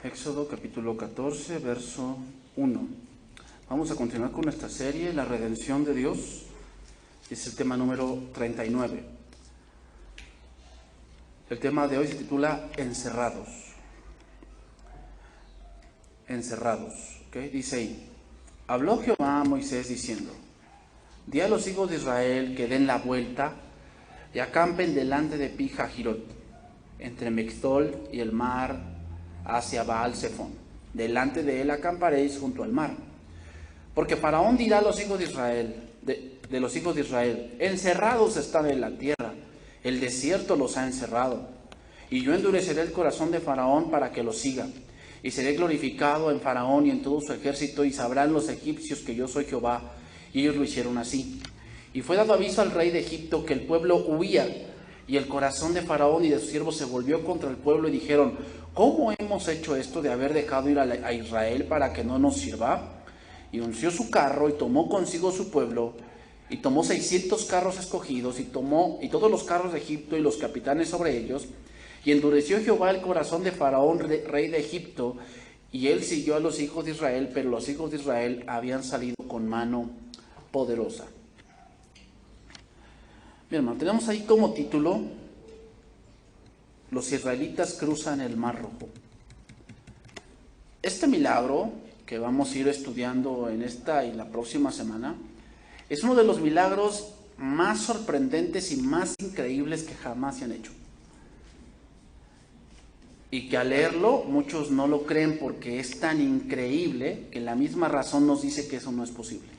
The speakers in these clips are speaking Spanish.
Éxodo capítulo 14, verso 1. Vamos a continuar con nuestra serie, La redención de Dios. Es el tema número 39. El tema de hoy se titula Encerrados. Encerrados. ¿Okay? Dice ahí: habló Jehová a Moisés diciendo: di a los hijos de Israel que den la vuelta y acampen delante de Pi-Hahirot, entre Migdol y el mar, hacia Baal-Zephón. Delante de él acamparéis junto al mar. Porque Faraón dirá a los hijos de Israel, de los hijos de Israel: encerrados están en la tierra, el desierto los ha encerrado. Y yo endureceré el corazón de Faraón para que los siga. Y seré glorificado en Faraón y en todo su ejército, y sabrán los egipcios que yo soy Jehová. Y ellos lo hicieron así. Y fue dado aviso al rey de Egipto que el pueblo huía, y el corazón de Faraón y de sus siervos se volvió contra el pueblo, y dijeron: ¿cómo hemos hecho esto de haber dejado ir a Israel para que no nos sirva? Y unció su carro y tomó consigo su pueblo, y tomó 600 carros escogidos, y todos los carros de Egipto y los capitanes sobre ellos. Y endureció Jehová el corazón de Faraón, rey de Egipto, y él siguió a los hijos de Israel, pero los hijos de Israel habían salido con mano poderosa. Bien, hermano, tenemos ahí como título: los israelitas cruzan el Mar Rojo. Este milagro que vamos a ir estudiando en esta y la próxima semana es uno de los milagros más sorprendentes y más increíbles que jamás se han hecho. Y que al leerlo muchos no lo creen porque es tan increíble que la misma razón nos dice que eso no es posible.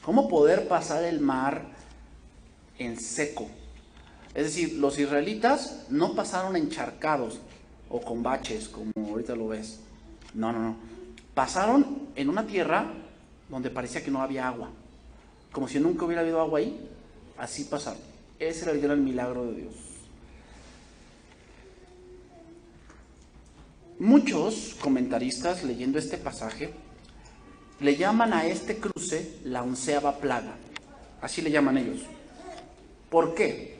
¿Cómo poder pasar el mar en seco? Es decir, los israelitas no pasaron encharcados o con baches, como ahorita lo ves. No. Pasaron en una tierra donde parecía que no había agua. Como si nunca hubiera habido agua ahí. Así pasaron. Ese era el gran milagro de Dios. Muchos comentaristas, leyendo este pasaje, le llaman a este cruce la 11ª plaga. Así le llaman ellos. ¿Por qué?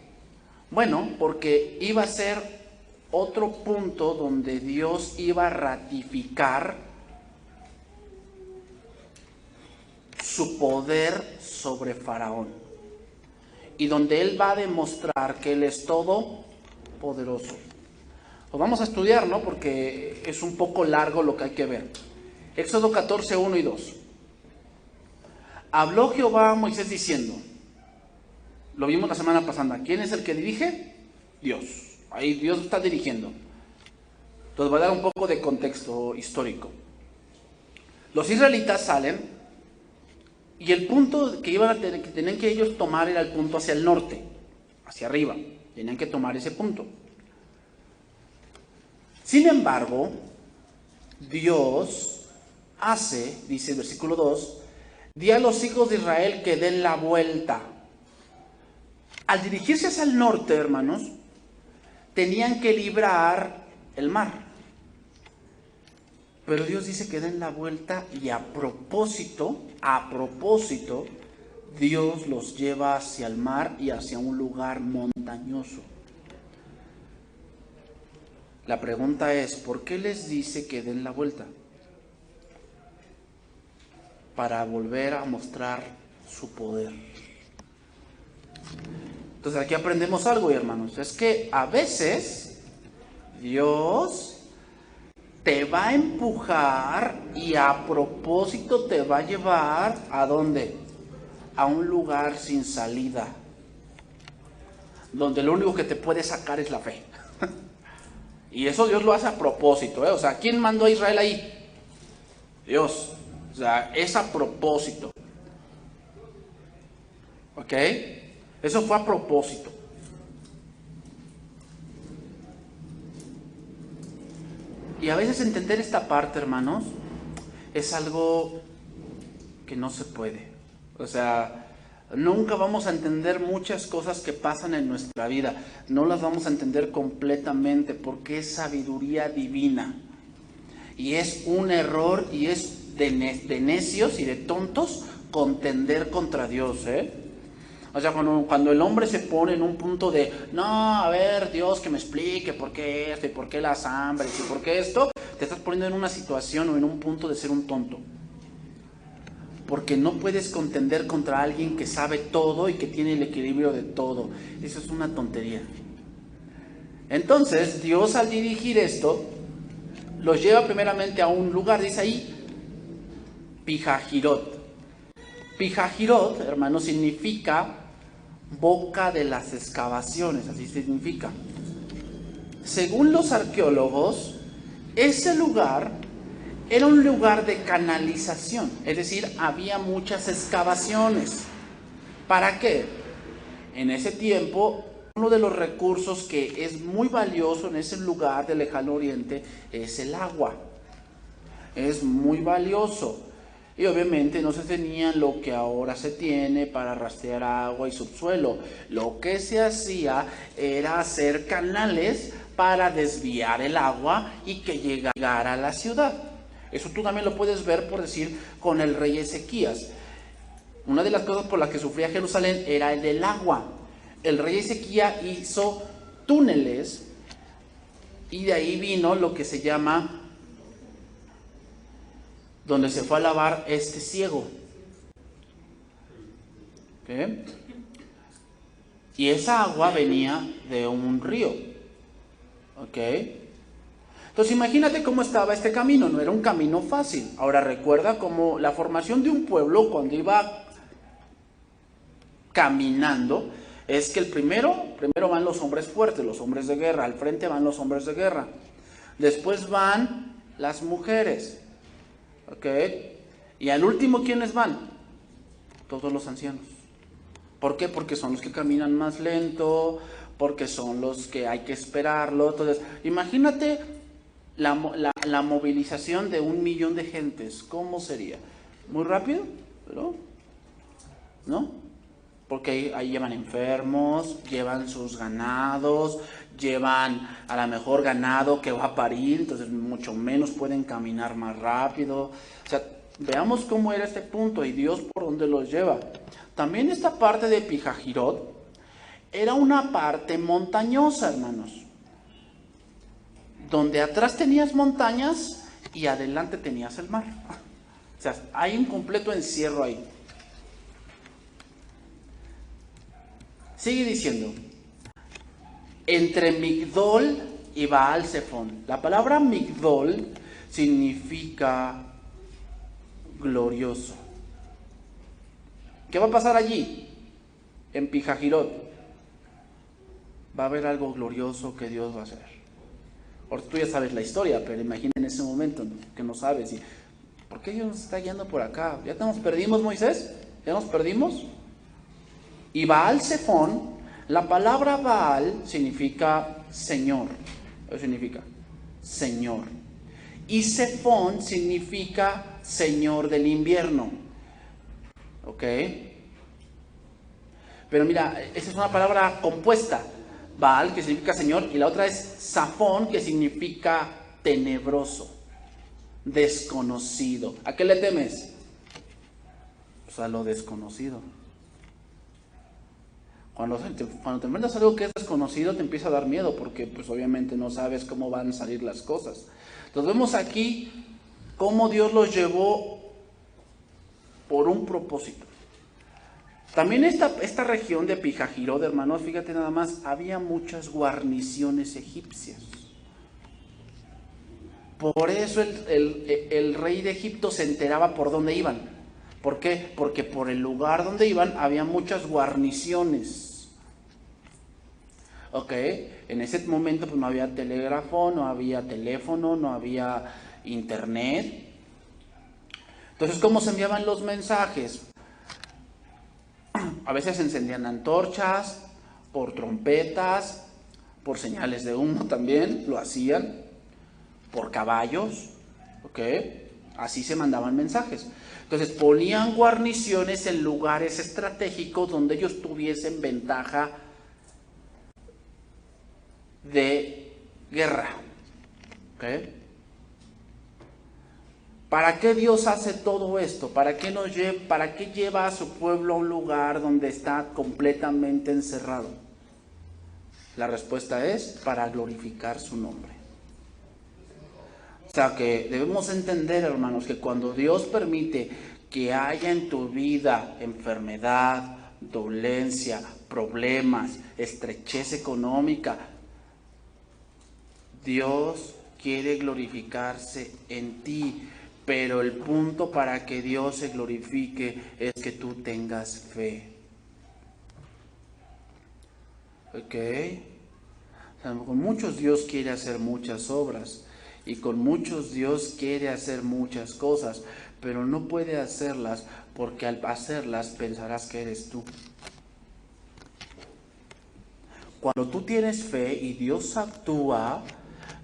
Bueno, porque iba a ser otro punto donde Dios iba a ratificar su poder sobre Faraón. Y donde Él va a demostrar que Él es todopoderoso. Lo vamos a estudiar, ¿no? Porque es un poco largo lo que hay que ver. Éxodo 14, 1 y 2. Habló Jehová a Moisés diciendo, lo vimos la semana pasada, ¿quién es el que dirige? Dios. Ahí Dios está dirigiendo. Entonces voy a dar un poco de contexto histórico. Los israelitas salen y el punto que tenían que ellos tomar era el punto hacia el norte, hacia arriba. Tenían que tomar ese punto. Sin embargo, Dios hace, dice el versículo 2, di a los hijos de Israel que den la vuelta. Al dirigirse hacia el norte, hermanos, tenían que librar el mar. Pero Dios dice que den la vuelta y a propósito, Dios los lleva hacia el mar y hacia un lugar montañoso. La pregunta es, ¿por qué les dice que den la vuelta? Para volver a mostrar su poder. Entonces aquí aprendemos algo, hermanos. Es que a veces Dios te va a empujar y a propósito te va a llevar ¿a dónde? A un lugar sin salida. Donde lo único que te puede sacar es la fe. Y eso Dios lo hace a propósito, ¿eh? O sea, ¿quién mandó a Israel ahí? Dios. O sea, es a propósito. ¿Ok? Eso fue a propósito. Y a veces entender esta parte, hermanos, es algo que no se puede. O sea, nunca vamos a entender muchas cosas que pasan en nuestra vida. No las vamos a entender completamente porque es sabiduría divina. Y es un error y es de necios y de tontos contender contra Dios, ¿eh? O sea, cuando el hombre se pone en un punto de, no, a ver, Dios que me explique por qué esto y por qué las hambres y por qué esto, te estás poniendo en una situación o en un punto de ser un tonto. Porque no puedes contender contra alguien que sabe todo y que tiene el equilibrio de todo. Eso es una tontería. Entonces, Dios al dirigir esto, los lleva primeramente a un lugar, dice ahí, Pijahirot. Pijahirot, hermano, significa boca de las excavaciones, así significa. Según los arqueólogos, ese lugar era un lugar de canalización, es decir, había muchas excavaciones. ¿Para qué? En ese tiempo, uno de los recursos que es muy valioso en ese lugar del lejano oriente es el agua. Es muy valioso. Y obviamente no se tenía lo que ahora se tiene para rastrear agua y subsuelo. Lo que se hacía era hacer canales para desviar el agua y que llegara a la ciudad. Eso tú también lo puedes ver, por decir, con el rey Ezequías. Una de las cosas por las que sufría Jerusalén era el del agua. El rey Ezequías hizo túneles y de ahí vino lo que se llama, donde se fue a lavar este ciego. ¿Okay? Y esa agua venía de un río. ¿Ok? Entonces imagínate cómo estaba este camino, no era un camino fácil. Ahora recuerda cómo la formación de un pueblo cuando iba caminando es que el primero van los hombres fuertes, los hombres de guerra, al frente van los hombres de guerra. Después van las mujeres. ¿Ok? Y al último, ¿quiénes van? Todos los ancianos. ¿Por qué? Porque son los que caminan más lento, porque son los que hay que esperarlo. Entonces, imagínate la movilización de 1 millón de gentes. ¿Cómo sería? ¿Muy rápido? ¿Pero? ¿No? Porque ahí llevan enfermos, llevan sus ganados, llevan a lo mejor ganado que va a parir, entonces mucho menos pueden caminar más rápido. O sea, veamos cómo era este punto y Dios por dónde los lleva. También esta parte de Pijahirot era una parte montañosa, hermanos, donde atrás tenías montañas y adelante tenías el mar. O sea, hay un completo encierro ahí. Sigue diciendo, entre Migdol y Baal Zephón. La palabra Migdol significa glorioso. ¿Qué va a pasar allí? En Pijahirot. Va a haber algo glorioso que Dios va a hacer. Ahora tú ya sabes la historia, pero imagina en ese momento que no sabes. ¿Por qué Dios nos está guiando por acá? ¿Ya nos perdimos, Moisés? ¿Ya nos perdimos? Y Baal Zephón, la palabra Baal significa Señor. ¿Qué significa? Señor. Y Zephón significa Señor del invierno. ¿Ok? Pero mira, esa es una palabra compuesta. Baal, que significa Señor, y la otra es Zafón, que significa tenebroso, desconocido. ¿A qué le temes? Pues a lo desconocido. Cuando te enfrentas a algo que es desconocido, te empieza a dar miedo, porque pues obviamente no sabes cómo van a salir las cosas. Entonces vemos aquí cómo Dios los llevó por un propósito. También esta región de Pijahirot, hermanos, fíjate nada más, había muchas guarniciones egipcias. Por eso el rey de Egipto se enteraba por dónde iban. ¿Por qué? Porque por el lugar donde iban había muchas guarniciones. Ok, en ese momento pues no había telégrafo, no había teléfono, no había internet. Entonces, ¿cómo se enviaban los mensajes? A veces se encendían antorchas, por trompetas, por señales de humo también, lo hacían, por caballos, ¿ok? Así se mandaban mensajes. Entonces ponían guarniciones en lugares estratégicos donde ellos tuviesen ventaja de guerra, ¿ok? ¿Para qué Dios hace todo esto? ¿Para qué lleva a su pueblo a un lugar donde está completamente encerrado? La respuesta es para glorificar su nombre. O sea que debemos entender, hermanos, que cuando Dios permite que haya en tu vida enfermedad, dolencia, problemas, estrechez económica, Dios quiere glorificarse en ti, pero el punto para que Dios se glorifique es que tú tengas fe. ¿Ok? O sea, con muchos Dios quiere hacer muchas obras y con muchos Dios quiere hacer muchas cosas, pero no puede hacerlas porque al hacerlas pensarás que eres tú. Cuando tú tienes fe y Dios actúa,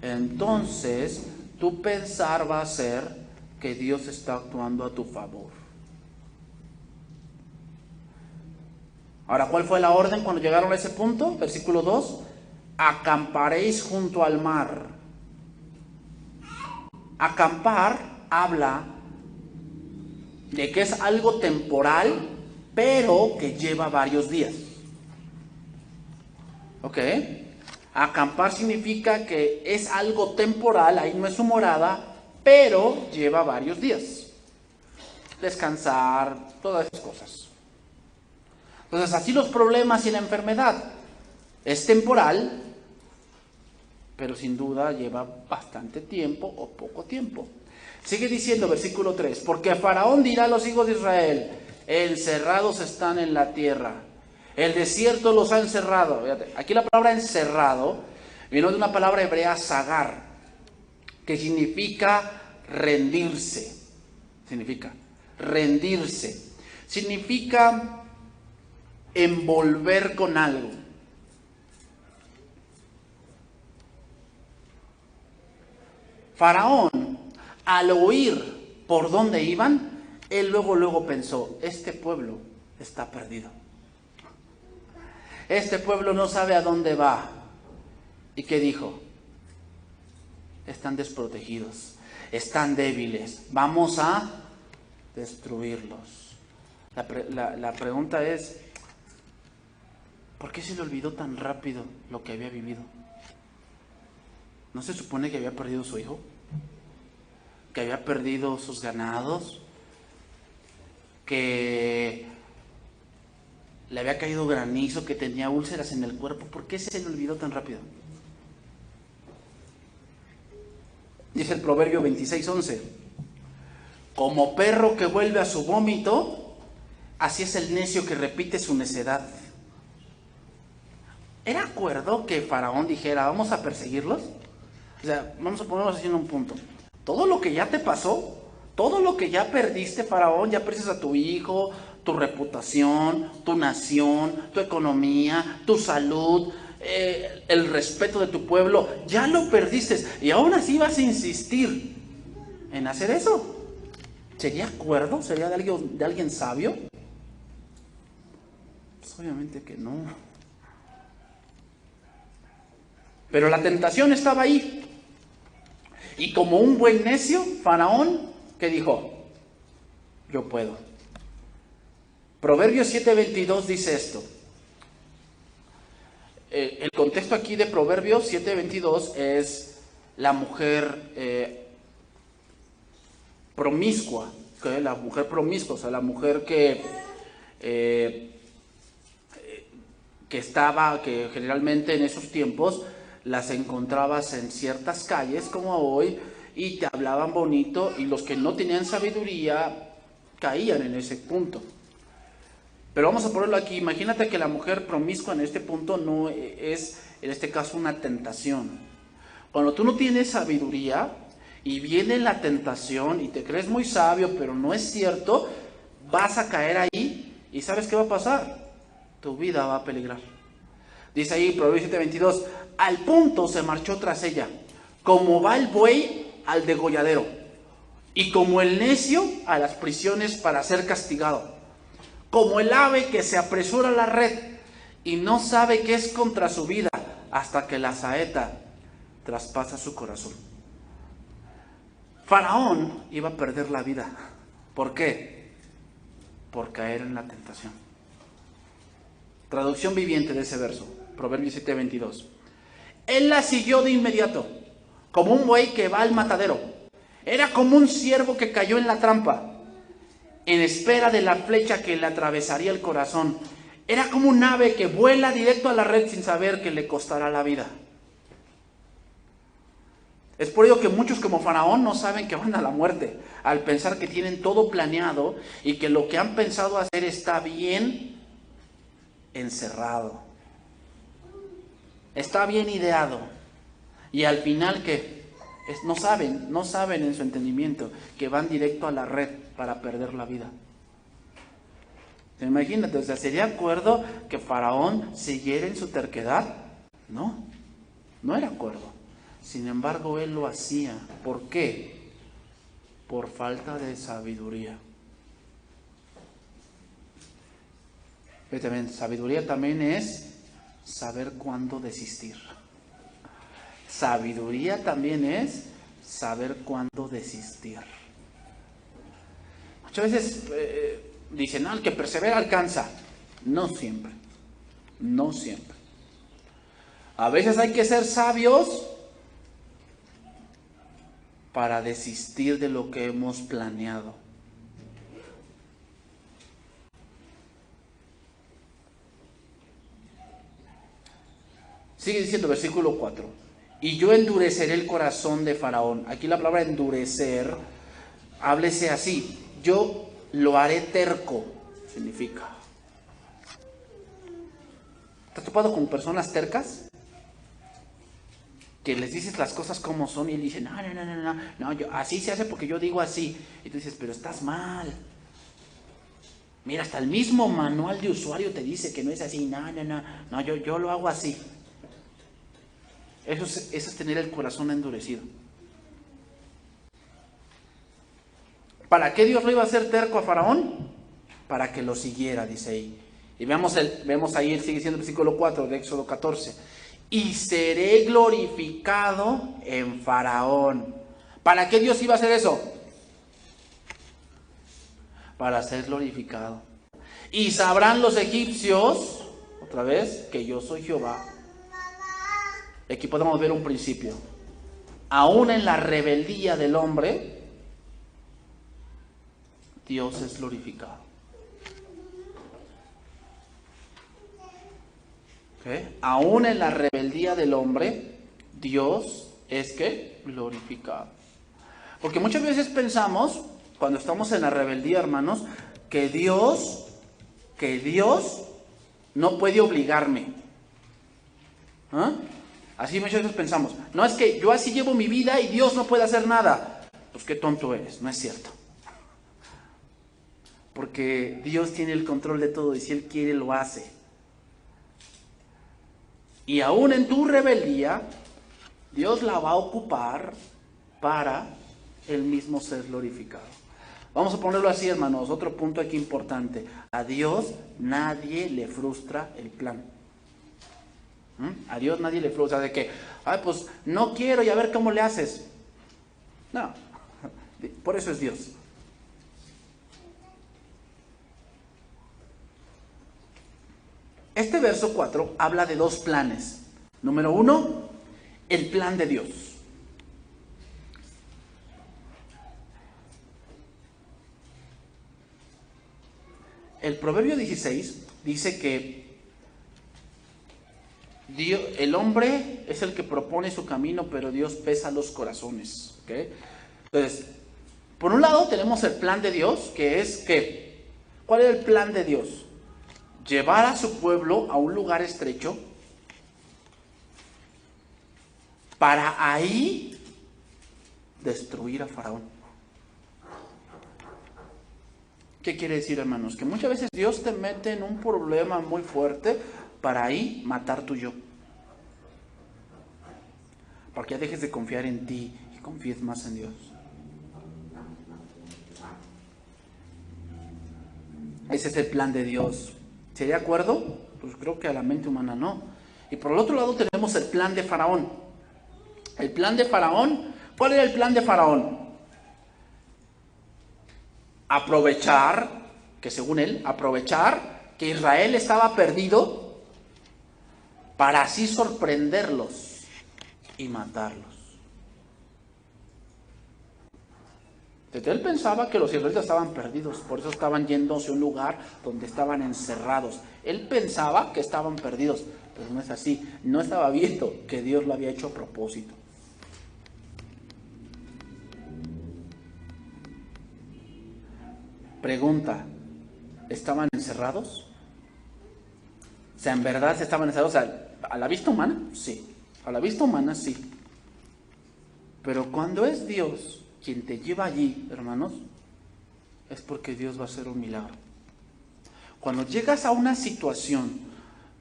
entonces tu pensar va a ser que Dios está actuando a tu favor. Ahora, ¿cuál fue la orden cuando llegaron a ese punto? Versículo 2. Acamparéis junto al mar. Acampar habla de que es algo temporal, pero que lleva varios días. ¿Ok? Acampar significa que es algo temporal, ahí no es su morada, pero lleva varios días. Descansar, todas esas cosas. Entonces, así los problemas y la enfermedad. Es temporal, pero sin duda lleva bastante tiempo o poco tiempo. Sigue diciendo, versículo 3, porque Faraón dirá a los hijos de Israel, encerrados están en la tierra. El desierto los ha encerrado. Aquí la palabra encerrado viene de una palabra hebrea, sagar, que significa rendirse. Significa rendirse. Significa envolver con algo. Faraón, al oír por dónde iban, él luego pensó, este pueblo está perdido. Este pueblo no sabe a dónde va. ¿Y qué dijo? Están desprotegidos, están débiles, vamos a destruirlos. La pregunta es, ¿por qué se le olvidó tan rápido lo que había vivido? ¿No se supone que había perdido su hijo? ¿Que había perdido sus ganados? ¿Que le había caído granizo? ¿Que tenía úlceras en el cuerpo? ¿Por qué se le olvidó tan rápido? Dice el Proverbio 26:11. Como perro que vuelve a su vómito, así es el necio que repite su necedad. ¿Era acuerdo que Faraón dijera, vamos a perseguirlos? O sea, vamos a ponernos así en un punto. Todo lo que ya te pasó, todo lo que ya perdiste, Faraón, ya perdiste a tu hijo, tu reputación, tu nación, tu economía, tu salud, el respeto de tu pueblo, ya lo perdiste y aún así vas a insistir en hacer eso. ¿Sería acuerdo? ¿Sería de alguien sabio? Pues obviamente que no. Pero la tentación estaba ahí. Y como un buen necio, Faraón, ¿qué dijo? Yo puedo. Proverbios 7:22 dice esto. El contexto aquí de Proverbios 7:22 es la mujer promiscua, ¿okay? La mujer promiscua, o sea, la mujer que generalmente en esos tiempos las encontrabas en ciertas calles como hoy y te hablaban bonito, y los que no tenían sabiduría caían en ese punto. Pero vamos a ponerlo aquí. Imagínate que la mujer promiscua en este punto no es, en este caso, una tentación. Cuando tú no tienes sabiduría y viene la tentación y te crees muy sabio, pero no es cierto, vas a caer ahí y ¿sabes qué va a pasar? Tu vida va a peligrar. Dice ahí Proverbios 7:22, al punto se marchó tras ella, como va el buey al degolladero, y como el necio a las prisiones para ser castigado, como el ave que se apresura a la red y no sabe que es contra su vida hasta que la saeta traspasa su corazón. Faraón iba a perder la vida. ¿Por qué? Por caer en la tentación. Traducción viviente de ese verso, Proverbios 7:22. Él la siguió de inmediato, como un buey que va al matadero, Era como un ciervo que cayó en la trampa, en espera de la flecha que le atravesaría el corazón. Era como un ave que vuela directo a la red sin saber que le costará la vida. Es por ello que muchos como Faraón no saben que van a la muerte, al pensar que tienen todo planeado y que lo que han pensado hacer está bien encerrado. Está bien ideado. Y al final que no saben en su entendimiento que van directo a la red para perder la vida. Imagínate, o sea, ¿sería acuerdo que Faraón siguiera en su terquedad? No era acuerdo. Sin embargo, él lo hacía. ¿Por qué? Por falta de sabiduría. Pero también, sabiduría también es saber cuándo desistir. Sabiduría también es saber cuándo desistir. Muchas veces dicen, el que persevera alcanza. No siempre. No siempre. A veces hay que ser sabios para desistir de lo que hemos planeado. Sigue diciendo versículo 4. Y yo endureceré el corazón de Faraón. Aquí la palabra endurecer, háblese así. Yo lo haré terco, significa. ¿Te has topado con personas tercas? Que les dices las cosas como son y él dice, no, así se hace porque yo digo así. Y tú dices, pero estás mal. Mira, hasta el mismo manual de usuario te dice que no es así. No, yo lo hago así. Eso es tener el corazón endurecido. ¿Para qué Dios lo iba a hacer terco a Faraón? Para que lo siguiera, dice ahí. Y vemos ahí, él sigue diciendo el versículo 4 de Éxodo 14. Y seré glorificado en Faraón. ¿Para qué Dios iba a hacer eso? Para ser glorificado. Y sabrán los egipcios, otra vez, que yo soy Jehová. Aquí podemos ver un principio. Aún en la rebeldía del hombre, Dios es glorificado. ¿Okay? Aún en la rebeldía del hombre, Dios es ¿qué? Glorificado. Porque muchas veces pensamos, cuando estamos en la rebeldía, hermanos, que Dios no puede obligarme. ¿Ah? Así muchas veces pensamos, no, es que yo así llevo mi vida y Dios no puede hacer nada. Pues qué tonto eres, no es cierto. Porque Dios tiene el control de todo y si Él quiere lo hace. Y aún en tu rebeldía, Dios la va a ocupar para Él mismo ser glorificado. Vamos a ponerlo así, hermanos, otro punto aquí importante. A Dios nadie le frustra el plan. A Dios nadie le frustra de que, pues no quiero y a ver cómo le haces. No, por eso es Dios. Este verso 4 habla de dos planes. Número 1, el plan de Dios. El Proverbio 16 dice que el hombre es el que propone su camino, pero Dios pesa los corazones. ¿Okay? Entonces, por un lado tenemos el plan de Dios, que es que, ¿cuál es el plan de Dios? Llevar a su pueblo a un lugar estrecho para ahí destruir a Faraón. ¿Qué quiere decir, hermanos? Que muchas veces Dios te mete en un problema muy fuerte para ahí matar tu yo. Para que ya dejes de confiar en ti y confíes más en Dios. Ese es el plan de Dios. ¿Sería de acuerdo? Pues creo que a la mente humana no. Y por el otro lado tenemos el plan de Faraón. El plan de Faraón, ¿cuál era el plan de Faraón? Aprovechar que Israel estaba perdido para así sorprenderlos y matarlos. Entonces, él pensaba que los israelitas estaban perdidos, por eso estaban yéndose a un lugar donde estaban encerrados. Él pensaba que estaban perdidos, pero no es así. No estaba viendo que Dios lo había hecho a propósito. Pregunta, ¿estaban encerrados? O sea, ¿en verdad se estaban encerrados? O sea, ¿a la vista humana? Sí. A la vista humana, sí. Pero cuando es Dios quien te lleva allí, hermanos, es porque Dios va a hacer un milagro. Cuando llegas a una situación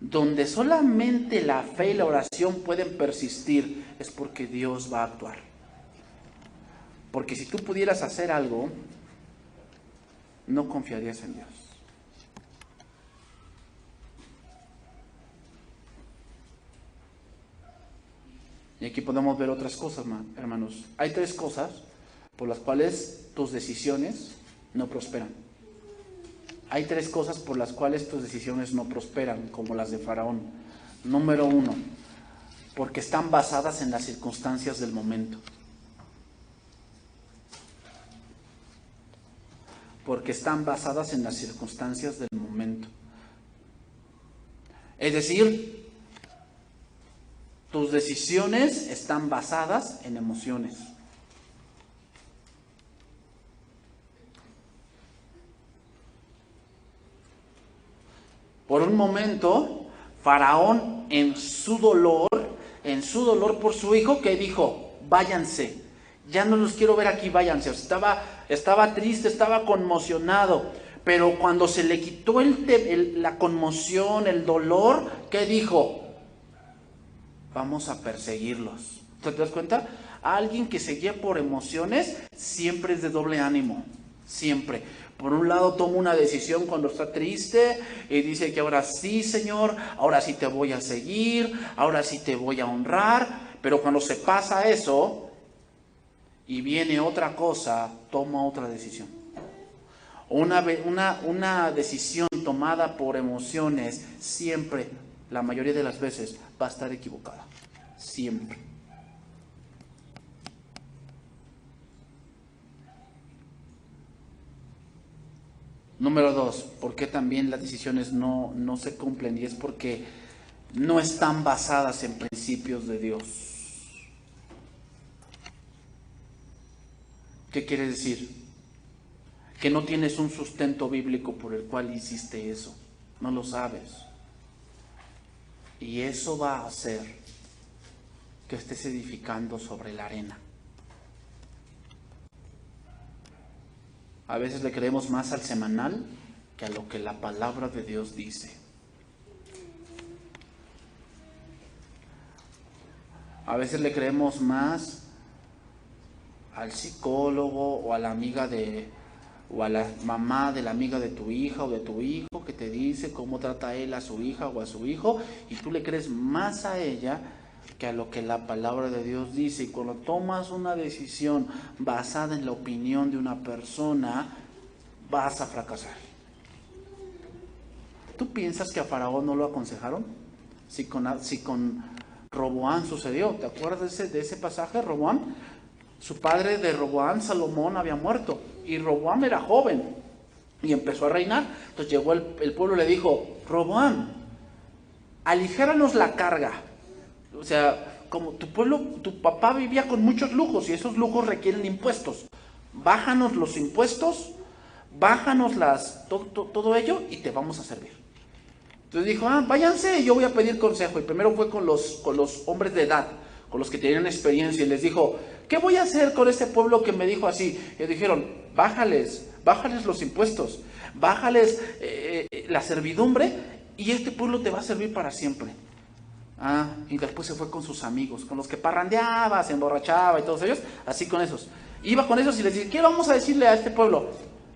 donde solamente la fe y la oración pueden persistir, es porque Dios va a actuar. Porque si tú pudieras hacer algo, no confiarías en Dios. Y aquí podemos ver otras cosas, hermanos. Hay 3 cosas por las cuales tus decisiones no prosperan. Hay 3 cosas por las cuales tus decisiones no prosperan, como las de Faraón. Número 1, porque están basadas en las circunstancias del momento. Porque están basadas en las circunstancias del momento. Es decir, tus decisiones están basadas en emociones. Por un momento, Faraón en su dolor por su hijo, ¿qué dijo? Váyanse, ya no los quiero ver aquí, váyanse. Estaba triste, estaba conmocionado, pero cuando se le quitó la conmoción, el dolor, ¿qué dijo? Vamos a perseguirlos. ¿Te das cuenta? Alguien que se guía por emociones siempre es de doble ánimo, siempre. Por un lado toma una decisión cuando está triste y dice que ahora sí, Señor, ahora sí te voy a seguir, ahora sí te voy a honrar, pero cuando se pasa eso y viene otra cosa, toma otra decisión. Una decisión tomada por emociones siempre, la mayoría de las veces, va a estar equivocada. Siempre. Número 2, ¿por qué también las decisiones no se cumplen? Y es porque no están basadas en principios de Dios. ¿Qué quiere decir? Que no tienes un sustento bíblico por el cual hiciste eso. No lo sabes. Y eso va a hacer que estés edificando sobre la arena. A veces le creemos más al semanal que a lo que la palabra de Dios dice. A veces le creemos más al psicólogo o a la amiga o a la mamá de la amiga de tu hija o de tu hijo que te dice cómo trata él a su hija o a su hijo, y tú le crees más a ella que a lo que la palabra de Dios dice. Y cuando tomas una decisión basada en la opinión de una persona, vas a fracasar. ¿Tú piensas que a Faraón no lo aconsejaron? Si con Roboam sucedió. ¿Te acuerdas de ese pasaje? Roboam, su padre de Roboam, Salomón, había muerto y Roboam era joven y empezó a reinar. Entonces llegó el pueblo y le dijo: Roboam, aligéranos la carga. O sea, como tu pueblo, tu papá vivía con muchos lujos y esos lujos requieren impuestos. Bájanos los impuestos, bájanos todo ello y te vamos a servir. Entonces dijo: váyanse, yo voy a pedir consejo. Y primero fue con los hombres de edad, con los que tenían experiencia, y les dijo: ¿qué voy a hacer con este pueblo que me dijo así? Y dijeron: bájales los impuestos, bájales la servidumbre, y este pueblo te va a servir para siempre. Y después se fue con sus amigos, con los que parrandeaba, se emborrachaba y todos ellos, así con esos. Iba con esos y les decía: ¿qué vamos a decirle a este pueblo?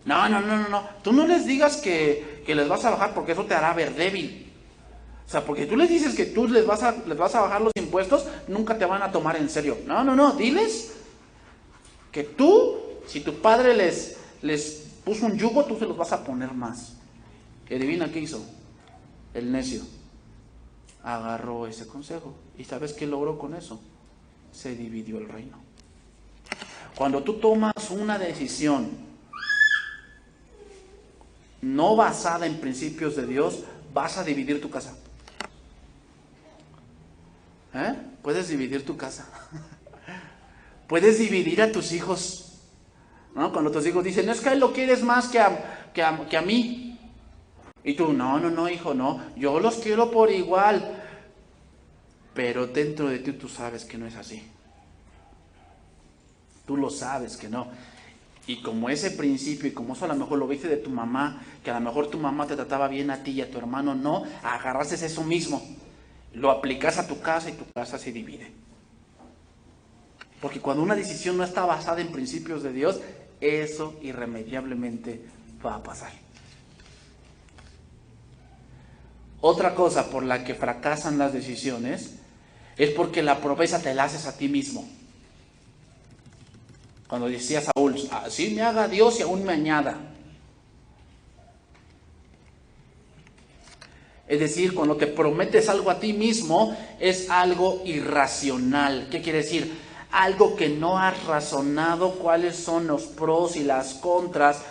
No, tú no les digas que les vas a bajar, porque eso te hará ver débil. O sea, porque tú les dices que tú les vas a bajar los impuestos, nunca te van a tomar en serio. No, diles que tú, si tu padre les puso un yugo, tú se los vas a poner más. Y adivina qué hizo el necio. Agarró ese consejo. ¿Y sabes qué logró con eso? Se dividió el reino. Cuando tú tomas una decisión no basada en principios de Dios, vas a dividir tu casa. Puedes dividir tu casa. Puedes dividir a tus hijos, ¿no? Cuando tus hijos dicen, es que él lo quieres más que a mí. Y tú, no, hijo, no. Yo los quiero por igual. Pero dentro de ti tú sabes que no es así. Tú lo sabes que no. Y como ese principio, y como eso a lo mejor lo viste de tu mamá, que a lo mejor tu mamá te trataba bien a ti y a tu hermano no, agarraste eso mismo, lo aplicas a tu casa y tu casa se divide. Porque cuando una decisión no está basada en principios de Dios, eso irremediablemente va a pasar. Otra cosa por la que fracasan las decisiones es porque la promesa te la haces a ti mismo. Cuando decía Saúl, así me haga Dios y aún me añada. Es decir, cuando te prometes algo a ti mismo, es algo irracional. ¿Qué quiere decir? Algo que no has razonado cuáles son los pros y las contras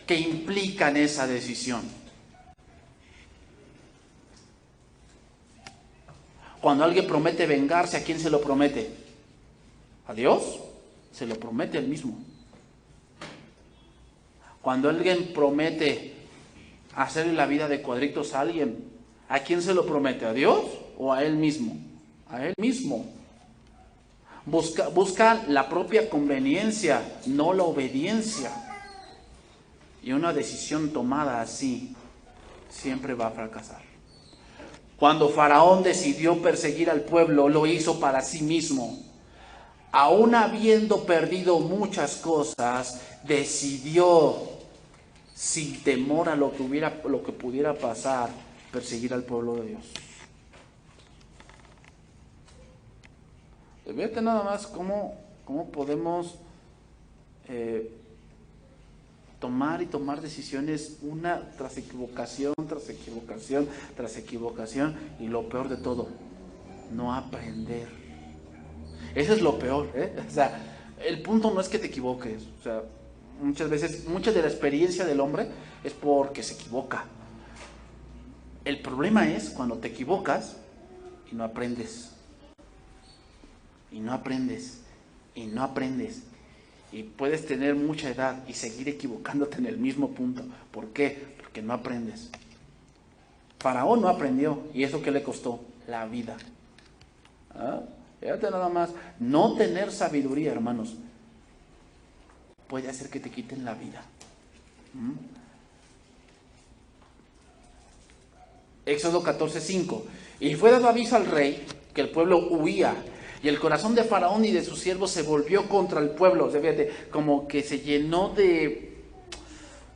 que implican esa decisión. Cuando alguien promete vengarse, ¿a quién se lo promete? ¿A Dios? Se lo promete él mismo. Cuando alguien promete hacerle la vida de cuadritos a alguien, ¿a quién se lo promete? ¿A Dios o a él mismo? A él mismo. Busca la propia conveniencia, no la obediencia. Y una decisión tomada así siempre va a fracasar. Cuando Faraón decidió perseguir al pueblo, lo hizo para sí mismo. Aún habiendo perdido muchas cosas, decidió, sin temor a lo que pudiera pasar, perseguir al pueblo de Dios. Fíjate nada más cómo podemos tomar decisiones una tras equivocación, tras equivocación, tras equivocación, y lo peor de todo, no aprender. Eso es lo peor, O sea, el punto no es que te equivoques. O sea, muchas veces, mucha de la experiencia del hombre es porque se equivoca. El problema es cuando te equivocas y no aprendes. Y no aprendes. Y no aprendes. Y puedes tener mucha edad y seguir equivocándote en el mismo punto. ¿Por qué? Porque no aprendes. Faraón no aprendió. ¿Y eso qué le costó? La vida. Fíjate nada más, no tener sabiduría, hermanos, puede hacer que te quiten la vida. Éxodo 14:5. Y fue dado aviso al rey que el pueblo huía, y el corazón de Faraón y de sus siervos se volvió contra el pueblo. O sea, fíjate, como que se llenó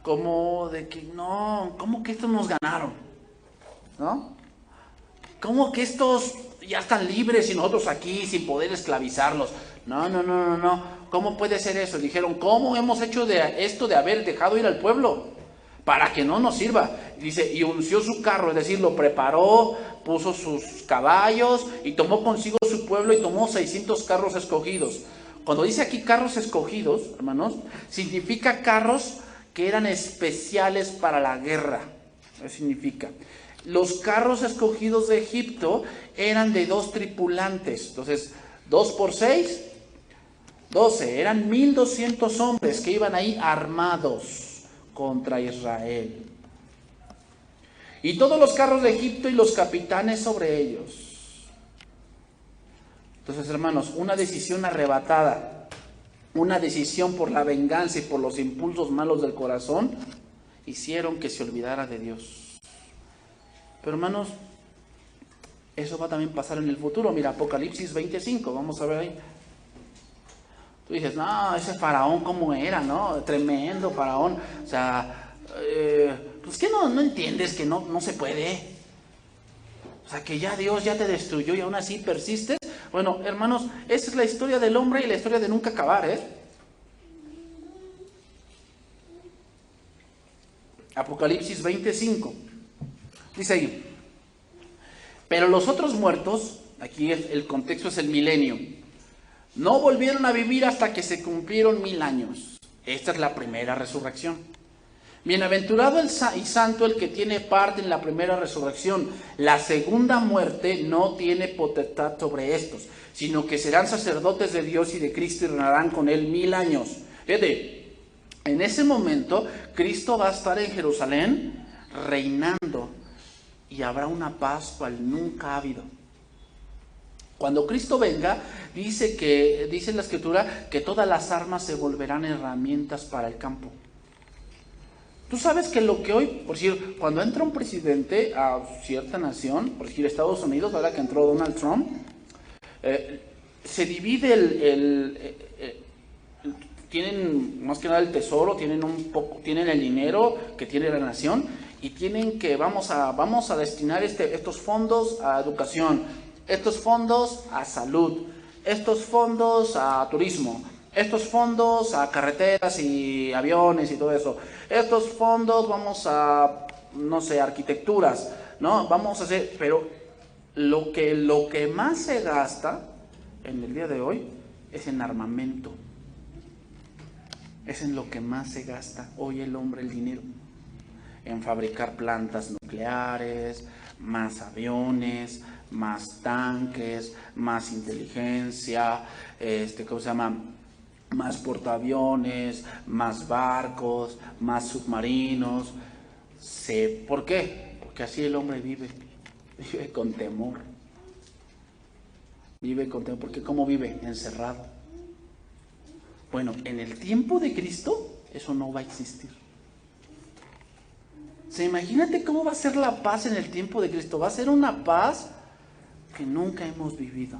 como de que no, ¿cómo que estos nos ganaron? ¿No? ¿Cómo que estos ya están libres y nosotros aquí sin poder esclavizarlos? No. ¿Cómo puede ser eso? Dijeron, ¿cómo hemos hecho de esto de haber dejado ir al pueblo? Para que no nos sirva. Dice, y unció su carro, es decir, lo preparó, puso sus caballos y tomó consigo su pueblo y tomó 600 carros escogidos. Cuando dice aquí carros escogidos, hermanos, significa carros que eran especiales para la guerra. Eso significa. Los carros escogidos de Egipto eran de 2 tripulantes. Entonces, 2 por 6, 12. Eran 1200 hombres que iban ahí armados contra Israel. Y todos los carros de Egipto y los capitanes sobre ellos. Entonces, hermanos, una decisión arrebatada, una decisión por la venganza y por los impulsos malos del corazón, hicieron que se olvidara de Dios. Pero hermanos, eso va a también pasar en el futuro. Mira, Apocalipsis 25, vamos a ver ahí. Tú dices, no, ese faraón cómo era, ¿no? Tremendo faraón. O sea, pues que no entiendes que no se puede. O sea, que ya Dios ya te destruyó y aún así persistes. Bueno, hermanos, esa es la historia del hombre y la historia de nunca acabar, Apocalipsis 25. Dice ahí, pero los otros muertos, aquí el contexto es el milenio, No volvieron a vivir hasta que se cumplieron 1000 años. Esta es la primera resurrección. Bienaventurado y santo el que tiene parte en la primera resurrección. La segunda muerte no tiene potestad sobre estos, sino que serán sacerdotes de Dios y de Cristo y reinarán con él 1000 años. Fíjate, en ese momento Cristo va a estar en Jerusalén reinando y habrá una paz cual nunca ha habido. Cuando Cristo venga, dice en la Escritura que todas las armas se volverán herramientas para el campo. Tú sabes que lo que hoy, por decir, cuando entra un presidente a cierta nación, por decir Estados Unidos, ahora que entró Donald Trump, se divide tienen más que nada el tesoro, tienen el dinero que tiene la nación y tienen que vamos a destinar estos fondos a educación, estos fondos a salud, estos fondos a turismo, estos fondos a carreteras y aviones y todo eso. Estos fondos vamos a, no sé, arquitecturas, ¿no? Vamos a hacer, pero lo que más se gasta en el día de hoy es en armamento. Es en lo que más se gasta hoy el hombre, el dinero. En fabricar plantas nucleares, más aviones, más tanques, más inteligencia, ¿cómo se llama? Más portaaviones, más barcos, más submarinos. ¿Por qué? Porque así el hombre vive con temor. Vive con temor, porque ¿cómo vive? Encerrado. Bueno, en el tiempo de Cristo eso no va a existir. Imagínate cómo va a ser la paz en el tiempo de Cristo. Va a ser una paz que nunca hemos vivido.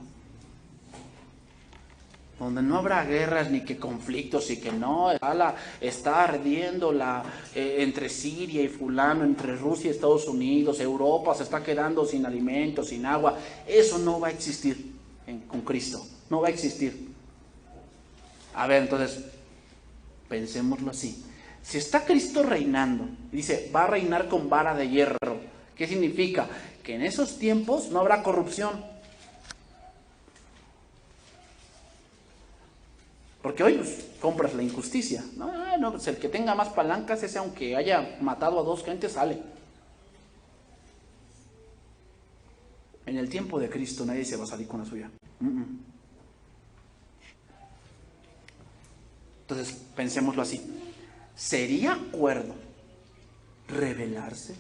Donde no habrá guerras ni que conflictos y que no, está ardiendo entre Siria y fulano, entre Rusia y Estados Unidos, Europa se está quedando sin alimentos, sin agua. Eso no va a existir con Cristo, no va a existir. A ver, entonces, pensémoslo así. Si está Cristo reinando, dice, va a reinar con vara de hierro. ¿Qué significa? Que en esos tiempos no habrá corrupción. Porque hoy compras la injusticia. No, pues el que tenga más palancas, ese aunque haya matado a 2 gentes, sale. En el tiempo de Cristo nadie se va a salir con la suya. Entonces, pensémoslo así. ¿Sería acuerdo rebelarse?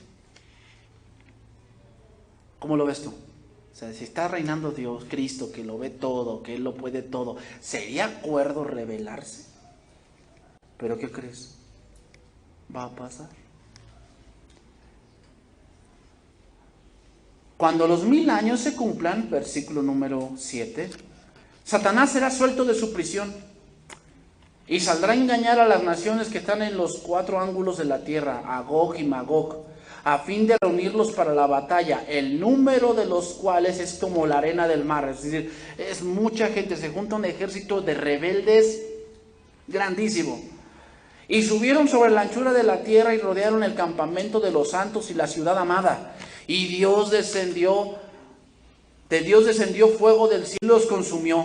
¿Cómo lo ves tú? O sea, si está reinando Dios, Cristo, que lo ve todo, que Él lo puede todo, ¿sería acuerdo rebelarse? ¿Pero qué crees? Va a pasar. Cuando los 1000 años se cumplan, versículo número 7, Satanás será suelto de su prisión y saldrá a engañar a las naciones que están en los 4 ángulos de la tierra, a Gog y Magog, a fin de reunirlos para la batalla, el número de los cuales es como la arena del mar. Es decir, es mucha gente, se junta un ejército de rebeldes grandísimo. Y subieron sobre la anchura de la tierra y rodearon el campamento de los santos y la ciudad amada. Y de Dios descendió fuego del cielo y los consumió.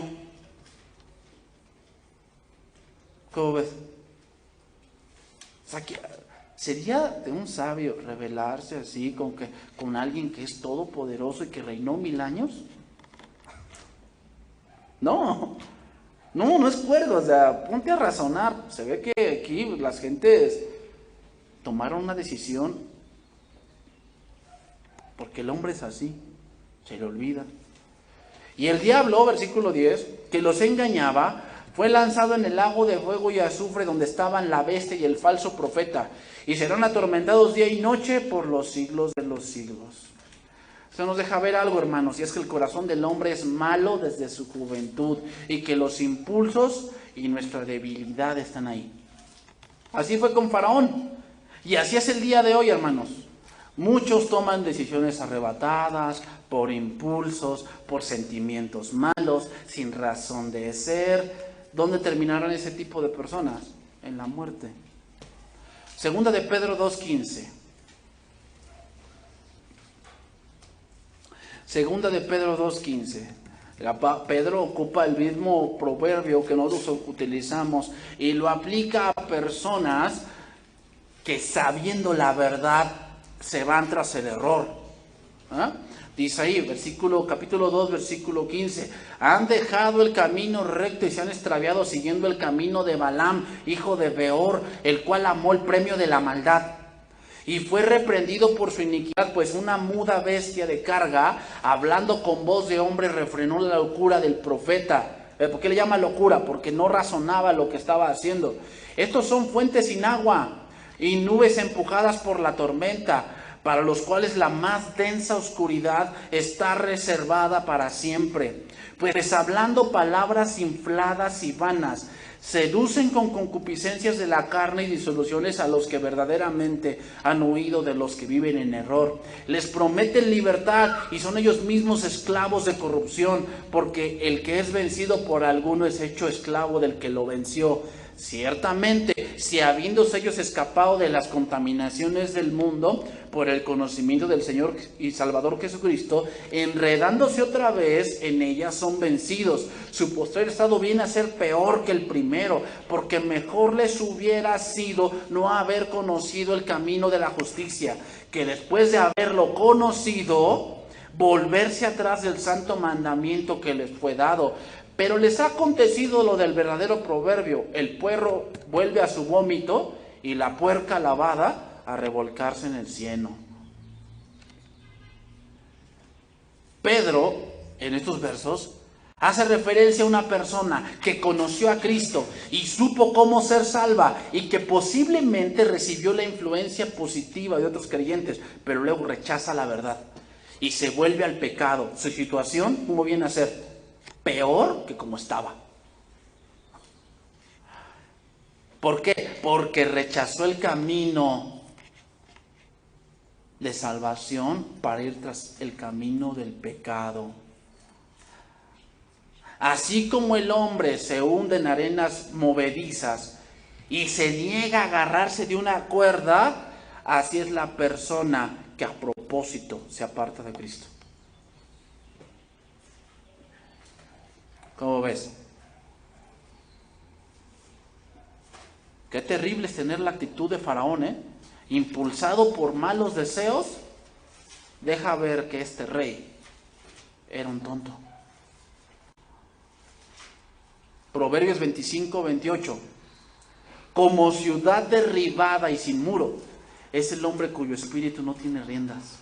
¿Cómo ves? O sea, ¿sería de un sabio rebelarse así con alguien que es todopoderoso y que reinó 1000 años? No es cuerdo. O sea, ponte a razonar. Se ve que aquí las gentes tomaron una decisión porque el hombre es así, se le olvida. Y el diablo, versículo 10, que los engañaba, fue lanzado en el lago de fuego y azufre donde estaban la bestia y el falso profeta, y serán atormentados día y noche por los siglos de los siglos. Esto nos deja ver algo, hermanos, y es que el corazón del hombre es malo desde su juventud, y que los impulsos y nuestra debilidad están ahí. Así fue con Faraón, y así es el día de hoy, hermanos. Muchos toman decisiones arrebatadas, por impulsos, por sentimientos malos, sin razón de ser. ¿Dónde terminarán ese tipo de personas? En la muerte. Segunda de Pedro 2:15. Segunda de Pedro 2:15. Pedro ocupa el mismo proverbio que nosotros utilizamos y lo aplica a personas que sabiendo la verdad se van tras el error. Dice ahí, capítulo 2, versículo 15, han dejado el camino recto y se han extraviado siguiendo el camino de Balaam, hijo de Beor, el cual amó el premio de la maldad. Y fue reprendido por su iniquidad, pues una muda bestia de carga, hablando con voz de hombre, refrenó la locura del profeta. ¿Por qué le llama locura? Porque no razonaba lo que estaba haciendo. Estos son fuentes sin agua y nubes empujadas por la tormenta, para los cuales la más densa oscuridad está reservada para siempre. Pues hablando palabras infladas y vanas, seducen con concupiscencias de la carne y disoluciones a los que verdaderamente han huido de los que viven en error. Les prometen libertad y son ellos mismos esclavos de corrupción, porque el que es vencido por alguno es hecho esclavo del que lo venció. Ciertamente, si habiéndose ellos escapado de las contaminaciones del mundo por el conocimiento del Señor y Salvador Jesucristo, enredándose otra vez en ellas son vencidos. Su postrer estado viene a ser peor que el primero, porque mejor les hubiera sido no haber conocido el camino de la justicia, que después de haberlo conocido, volverse atrás del santo mandamiento que les fue dado. Pero les ha acontecido lo del verdadero proverbio: el puerro vuelve a su vómito y la puerca lavada a revolcarse en el cieno. Pedro, en estos versos, hace referencia a una persona que conoció a Cristo y supo cómo ser salva y que posiblemente recibió la influencia positiva de otros creyentes, pero luego rechaza la verdad y se vuelve al pecado. Su situación, ¿cómo viene a ser? Peor que como estaba. ¿Por qué? Porque rechazó el camino de salvación para ir tras el camino del pecado. Así como el hombre se hunde en arenas movedizas y se niega a agarrarse de una cuerda, así es la persona que a propósito se aparta de Cristo. ¿Cómo ves? Qué terrible es tener la actitud de Faraón, impulsado por malos deseos. Deja ver que este rey era un tonto. Proverbios 25, 28. Como ciudad derribada y sin muro es el hombre cuyo espíritu no tiene riendas.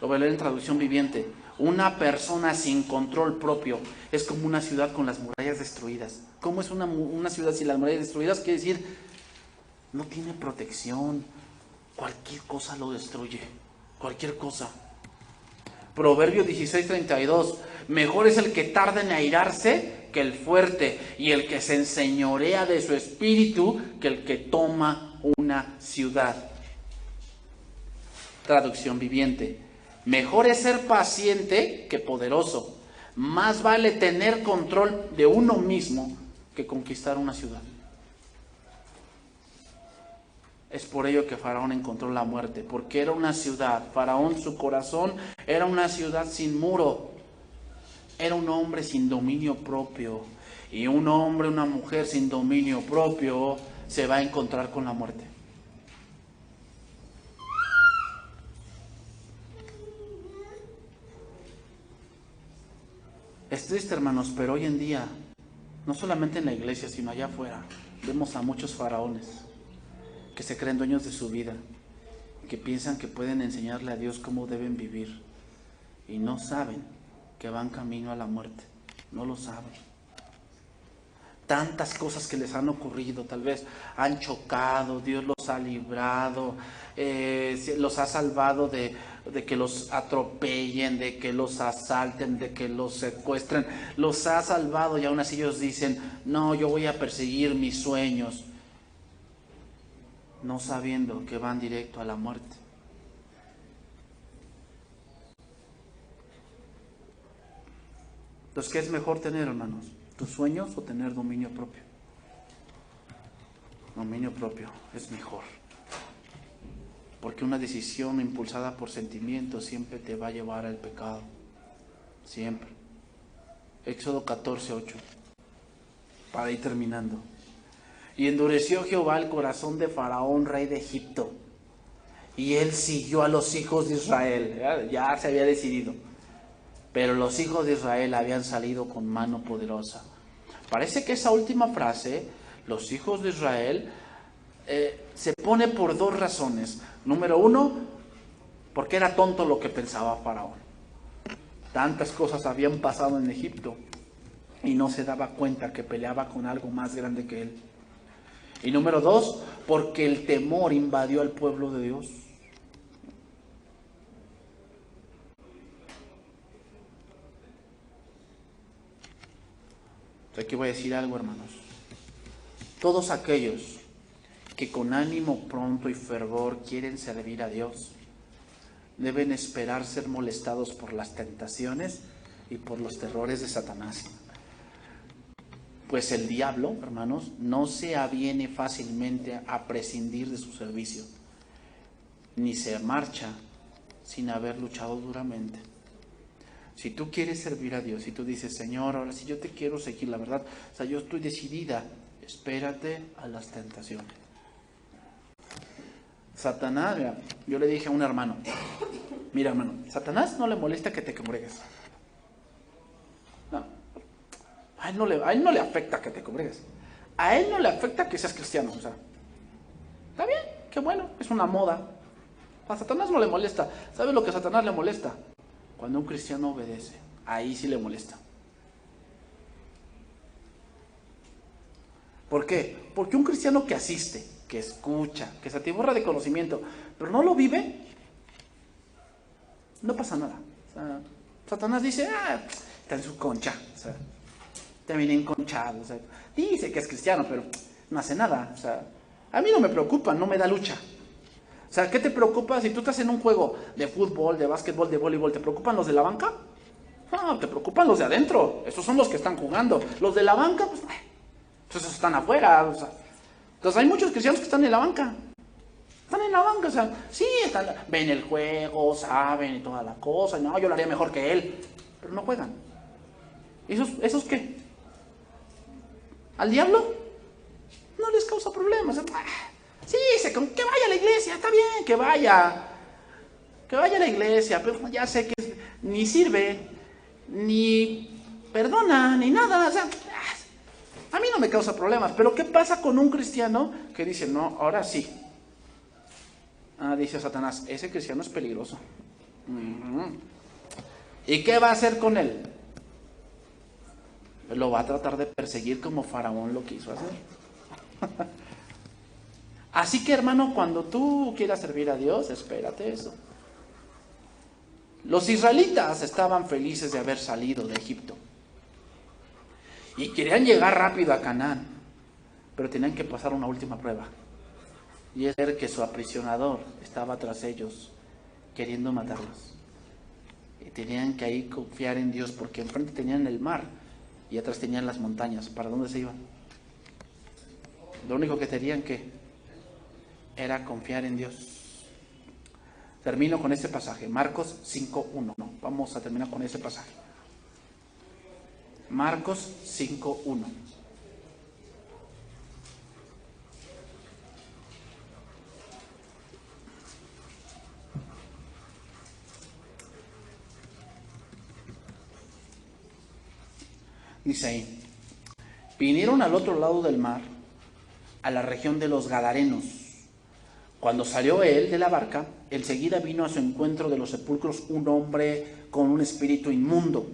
Lo voy a leer en traducción viviente. Una persona sin control propio es como una ciudad con las murallas destruidas. ¿Cómo es una ciudad sin las murallas destruidas? Quiere decir, no tiene protección. Cualquier cosa lo destruye. Cualquier cosa. Proverbio 16:32. Mejor es el que tarda en airarse que el fuerte, y el que se enseñorea de su espíritu que el que toma una ciudad. Traducción viviente. Mejor es ser paciente que poderoso. Más vale tener control de uno mismo que conquistar una ciudad. Es por ello que Faraón encontró la muerte, porque era una ciudad. Faraón, su corazón, era una ciudad sin muro. Era un hombre sin dominio propio. Y un hombre, una mujer sin dominio propio, se va a encontrar con la muerte. Es triste, hermanos, pero hoy en día, no solamente en la iglesia, sino allá afuera, vemos a muchos faraones que se creen dueños de su vida, que piensan que pueden enseñarle a Dios cómo deben vivir y no saben que van camino a la muerte. No lo saben. Tantas cosas que les han ocurrido, tal vez han chocado, Dios los ha librado, los ha salvado de que los atropellen, de que los asalten, de que los secuestren, los ha salvado y aún así ellos dicen, no, yo voy a perseguir mis sueños, no sabiendo que van directo a la muerte. Entonces, ¿qué es mejor tener, hermanos? ¿Tus sueños o tener dominio propio? Dominio propio es mejor. Porque una decisión impulsada por sentimientos siempre te va a llevar al pecado. Siempre. Éxodo 14:8. Para ir terminando. Y endureció Jehová el corazón de Faraón, rey de Egipto. Y él siguió a los hijos de Israel. Ya se había decidido. Pero los hijos de Israel habían salido con mano poderosa. Parece que esa última frase, los hijos de Israel, se pone por dos razones. Número uno, porque era tonto lo que pensaba Faraón. Tantas cosas habían pasado en Egipto y no se daba cuenta que peleaba con algo más grande que él. Y número dos, porque el temor invadió al pueblo de Dios. Aquí voy a decir algo, hermanos. Todos aquellos que con ánimo pronto y fervor quieren servir a Dios, deben esperar ser molestados por las tentaciones y por los terrores de Satanás. Pues el diablo, hermanos, no se aviene fácilmente a prescindir de su servicio, ni se marcha sin haber luchado duramente. Si tú quieres servir a Dios y tú dices, Señor, ahora sí yo te quiero seguir, la verdad, o sea, yo estoy decidida, espérate a las tentaciones. Satanás, mira, yo le dije a un hermano, mira hermano, Satanás no le molesta que te congregues. No, a él no le afecta que te congregues. A él no le afecta que seas cristiano, o sea, está bien, qué bueno, es una moda. A Satanás no le molesta. ¿Sabes lo que a Satanás le molesta? Cuando un cristiano obedece, ahí sí le molesta. ¿Por qué? Porque un cristiano que asiste, que escucha, que se atiborra de conocimiento, pero no lo vive, no pasa nada. O sea, Satanás dice, está en su concha, o sea, está bien enconchado, o sea, dice que es cristiano, pero no hace nada. O sea, a mí no me preocupa, no me da lucha. O sea, ¿qué te preocupa si tú estás en un juego de fútbol, de básquetbol, de voleibol? ¿Te preocupan los de la banca? No, te preocupan los de adentro. Esos son los que están jugando. Los de la banca, pues esos están afuera. O sea, entonces hay muchos cristianos que están en la banca. Están en la banca, o sea, sí, ven el juego, saben y toda la cosa. No, yo lo haría mejor que él. Pero no juegan. ¿Esos qué? ¿Al diablo? No les causa problemas. Sí, que vaya a la iglesia, está bien, que vaya a la iglesia, pero ya sé que ni sirve, ni perdona, ni nada, o sea, a mí no me causa problemas. Pero ¿qué pasa con un cristiano que dice, no, ahora sí? Dice Satanás, ese cristiano es peligroso. ¿Y qué va a hacer con él? Lo va a tratar de perseguir como Faraón lo quiso hacer. Así que, hermano, cuando tú quieras servir a Dios, espérate eso. Los israelitas estaban felices de haber salido de Egipto y querían llegar rápido a Canaán, pero tenían que pasar una última prueba, y es ver que su aprisionador estaba tras ellos queriendo matarlos, y tenían que ahí confiar en Dios, porque enfrente tenían el mar y atrás tenían las montañas. ¿Para dónde se iban? Lo único que tenían que era confiar en Dios. Termino con este pasaje, Marcos 5:1. Vamos a terminar con ese pasaje. Marcos 5:1. Dice ahí, vinieron al otro lado del mar, a la región de los Gadarenos. Cuando salió él de la barca, enseguida vino a su encuentro de los sepulcros un hombre con un espíritu inmundo,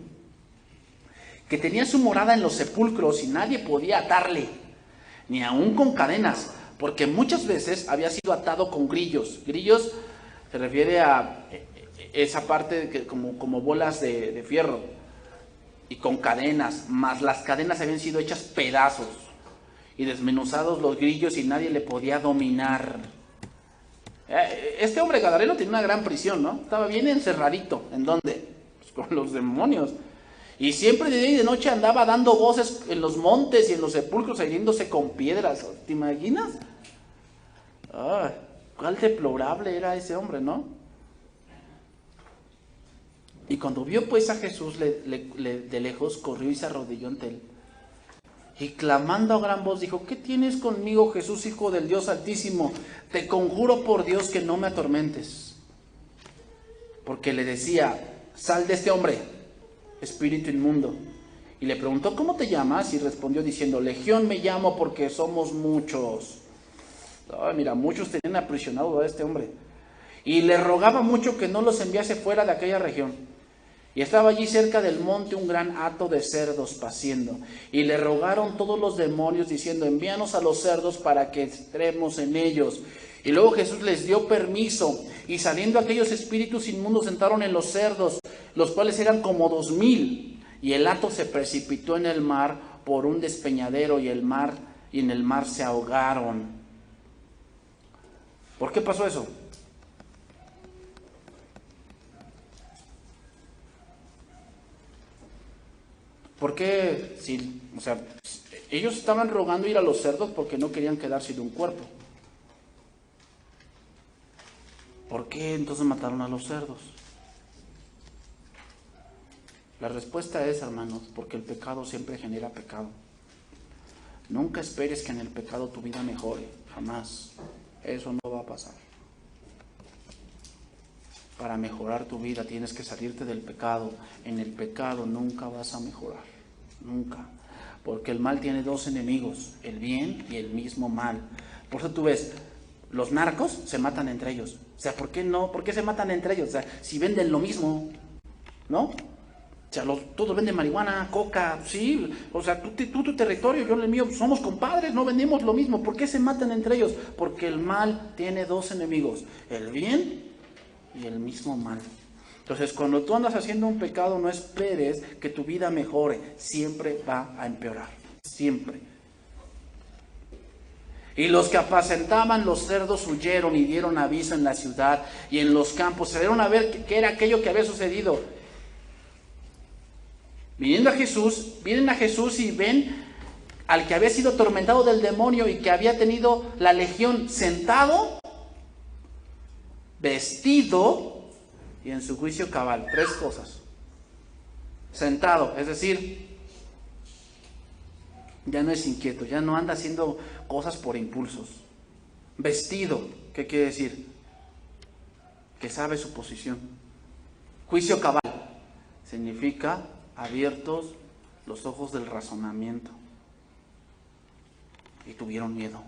que tenía su morada en los sepulcros y nadie podía atarle, ni aun con cadenas, porque muchas veces había sido atado con grillos. Grillos se refiere a esa parte que como bolas de fierro, y con cadenas, más las cadenas habían sido hechas pedazos y desmenuzados los grillos y nadie le podía dominar. Este hombre gadareno tenía una gran prisión, ¿no? Estaba bien encerradito. ¿En dónde? Pues con los demonios. Y siempre de día y de noche andaba dando voces en los montes y en los sepulcros, hiriéndose con piedras. ¿Te imaginas? cuál deplorable era ese hombre, ¿no? Y cuando vio pues a Jesús de lejos, corrió y se arrodilló ante él. Y clamando a gran voz dijo: ¿qué tienes conmigo, Jesús, Hijo del Dios Altísimo? Te conjuro por Dios que no me atormentes. Porque le decía: sal de este hombre, espíritu inmundo. Y le preguntó: ¿cómo te llamas? Y respondió diciendo: Legión me llamo, porque somos muchos. Ay, mira, muchos tenían aprisionado a este hombre. Y le rogaba mucho que no los enviase fuera de aquella región. Y estaba allí cerca del monte un gran hato de cerdos paciendo. Y le rogaron todos los demonios diciendo: envíanos a los cerdos para que entremos en ellos. Y luego Jesús les dio permiso. Y saliendo aquellos espíritus inmundos entraron en los cerdos, los cuales eran como 2000. Y el hato se precipitó en el mar por un despeñadero, y en el mar se ahogaron. ¿Por qué pasó eso? ¿Por qué? Ellos estaban rogando ir a los cerdos porque no querían quedar sin un cuerpo. ¿Por qué entonces mataron a los cerdos? La respuesta es, hermanos, porque el pecado siempre genera pecado. Nunca esperes que en el pecado tu vida mejore, jamás. Eso no va a pasar. Para mejorar tu vida tienes que salirte del pecado. En el pecado nunca vas a mejorar, nunca. Porque el mal tiene dos enemigos, el bien y el mismo mal. Por eso tú ves, los narcos se matan entre ellos. O sea, ¿por qué no? ¿Por qué se matan entre ellos? O sea, si venden lo mismo, ¿no? O sea, todos venden marihuana, coca, sí. O sea, tú tu territorio, yo el mío, somos compadres, no vendemos lo mismo. ¿Por qué se matan entre ellos? Porque el mal tiene dos enemigos, el bien y el mismo mal. Entonces, cuando tú andas haciendo un pecado, no esperes que tu vida mejore. Siempre va a empeorar, siempre. Y los que apacentaban los cerdos huyeron y dieron aviso en la ciudad y en los campos. Se dieron a ver qué era aquello que había sucedido. Vienen a Jesús y ven al que había sido atormentado del demonio y que había tenido la legión sentado, vestido y en su juicio cabal. Tres cosas. Sentado, es decir, ya no es inquieto, ya no anda haciendo cosas por impulsos. Vestido, ¿qué quiere decir? Que sabe su posición. Juicio cabal significa abiertos los ojos del razonamiento. Y tuvieron miedo.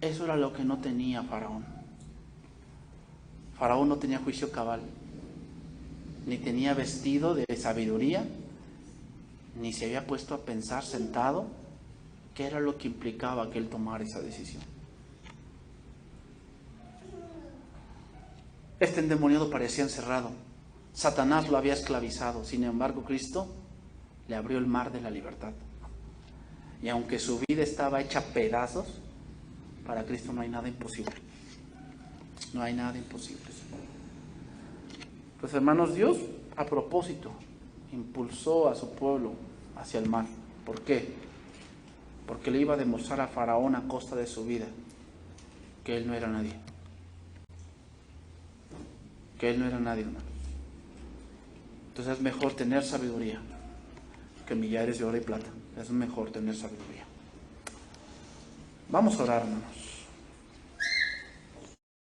Eso era lo que no tenía Faraón. Faraón no tenía juicio cabal, ni tenía vestido de sabiduría, ni se había puesto a pensar sentado qué era lo que implicaba que él tomara esa decisión. Este endemoniado parecía encerrado. Satanás lo había esclavizado. Sin embargo, Cristo le abrió el mar de la libertad. Y aunque su vida estaba hecha pedazos, para Cristo no hay nada imposible. No hay nada imposible. Pues hermanos, Dios a propósito impulsó a su pueblo hacia el mar. ¿Por qué? Porque le iba a demostrar a Faraón a costa de su vida que él no era nadie. Que él no era nadie, hermanos. Entonces es mejor tener sabiduría que millares de oro y plata. Es mejor tener sabiduría. Vamos a orar, hermanos.